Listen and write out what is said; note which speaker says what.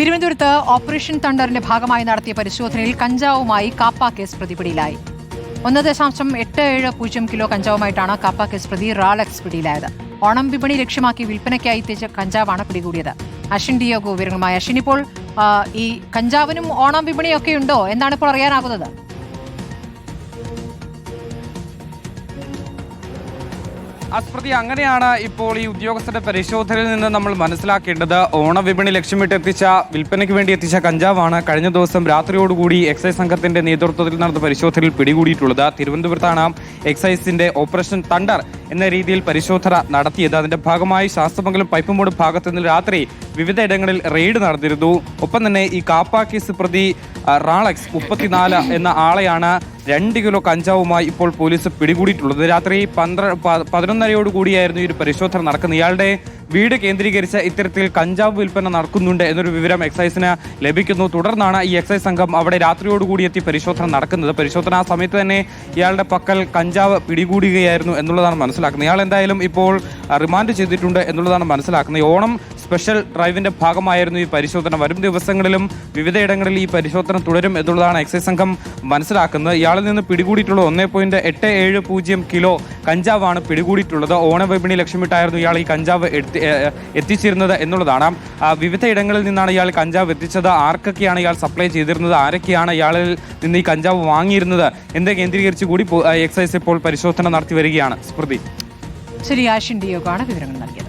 Speaker 1: തിരുവനന്തപുരത്ത് ഓപ്പറേഷൻ തണ്ടറിന്റെ ഭാഗമായി നടത്തിയ പരിശോധനയിൽ കഞ്ചാവുമായി കാപ്പ കേസ് പ്രതി പിടിയിലായി. 1.870 കിലോ കഞ്ചാവുമായിട്ടാണ് കാപ്പ കേസ് പ്രതി റാളക്സ് പിടിയിലായത്. ഓണം വിപണി ലക്ഷ്യമാക്കി വിൽപ്പനയ്ക്കായി എത്തിച്ച കഞ്ചാവാണ് പിടികൂടിയത്. അശ്വിൻ ഡിയോഗോ വിവരങ്ങളുമായി. അശ്വിൻ, ഇപ്പോൾ ഈ കഞ്ചാവിനും ഓണം വിപണിയൊക്കെ ഉണ്ടോ എന്നാണ് ഇപ്പോൾ അറിയാനാകുന്നത്?
Speaker 2: അസ്മൃതി, അങ്ങനെയാണ് ഇപ്പോൾ ഈ ഉദ്യോഗസ്ഥരുടെ പരിശോധനയിൽ നിന്ന് നമ്മൾ മനസ്സിലാക്കേണ്ടത്. ഓണവിപണി ലക്ഷ്യമിട്ട് വിൽപ്പനയ്ക്ക് വേണ്ടി എത്തിച്ച കഞ്ചാവാണ് കഴിഞ്ഞ ദിവസം രാത്രിയോടുകൂടി എക്സൈസ് സംഘത്തിന്റെ നേതൃത്വത്തിൽ നടന്ന പരിശോധനയിൽ പിടികൂടിയിട്ടുള്ളത്. തിരുവനന്തപുരത്താണ് എക്സൈസിന്റെ ഓപ്പറേഷൻ തണ്ടർ എന്ന രീതിയിൽ പരിശോധന നടത്തിയത്. അതിന്റെ ഭാഗമായി ശാസ്തമംഗലം പൈപ്പുമൂട് ഭാഗത്ത് നിന്ന് രാത്രി വിവിധ ഇടങ്ങളിൽ റെയ്ഡ് നടന്നിരുന്നു. ഒപ്പം തന്നെ ഈ കാപ്പ കേസ് പ്രതി റാളക്സ് 34 എന്ന ആളെയാണ് 2 കിലോ കഞ്ചാവുമായി ഇപ്പോൾ പോലീസ് പിടികൂടിയിട്ടുള്ളത്. രാത്രി 11:30യോടുകൂടിയായിരുന്നു ഈ ഒരു പരിശോധന നടക്കുന്നത്. ഇയാളുടെ വീട് കേന്ദ്രീകരിച്ച് ഇത്തരത്തിൽ കഞ്ചാവ് വിൽപ്പന നടക്കുന്നുണ്ട് എന്നൊരു വിവരം എക്സൈസിന് ലഭിക്കുന്നു. തുടർന്നാണ് ഈ എക്സൈസ് സംഘം അവിടെ രാത്രിയോടുകൂടി എത്തി പരിശോധന നടക്കുന്നത്. പരിശോധന ആ സമയത്ത് തന്നെ ഇയാളുടെ പക്കൽ കഞ്ചാവ് പിടികൂടുകയായിരുന്നു എന്നുള്ളതാണ് മനസ്സിലാക്കുന്നത്. ഇയാൾ എന്തായാലും ഇപ്പോൾ റിമാൻഡ് ചെയ്തിട്ടുണ്ട് എന്നുള്ളതാണ് മനസ്സിലാക്കുന്നത്. ഓണം സ്പെഷ്യൽ ഡ്രൈവിന്റെ ഭാഗമായിരുന്നു ഈ പരിശോധന. വരും ദിവസങ്ങളിലും വിവിധയിടങ്ങളിൽ ഈ പരിശോധന തുടരും എന്നുള്ളതാണ് എക്സൈസ് സംഘം മനസ്സിലാക്കുന്നത്. ഇയാളിൽ നിന്ന് പിടികൂടിയിട്ടുള്ളത് 1.870 കിലോ കഞ്ചാവാണ് പിടികൂടിയിട്ടുള്ളത്. ഓണവിപണി ലക്ഷ്യമിട്ടായിരുന്നു ഇയാൾ ഈ കഞ്ചാവ് എത്തിച്ചിരുന്നത് എന്നുള്ളതാണ്. വിവിധ ഇടങ്ങളിൽ നിന്നാണ് ഇയാൾ കഞ്ചാവ് എത്തിച്ചത്. ആർക്കൊക്കെയാണ് ഇയാൾ സപ്ലൈ ചെയ്തിരുന്നത്, ആരൊക്കെയാണ് ഇയാളിൽ നിന്ന് ഈ കഞ്ചാവ് വാങ്ങിയിരുന്നത് എന്ന് കേന്ദ്രീകരിച്ച് കൂടി എക്സൈസ് ഇപ്പോൾ പരിശോധന നടത്തി വരികയാണ്. സ്മൃതി.
Speaker 1: ശരി, അശ്വിൻ ഡിയോഗോ ആണ് വിവരങ്ങൾ നൽകിയത്.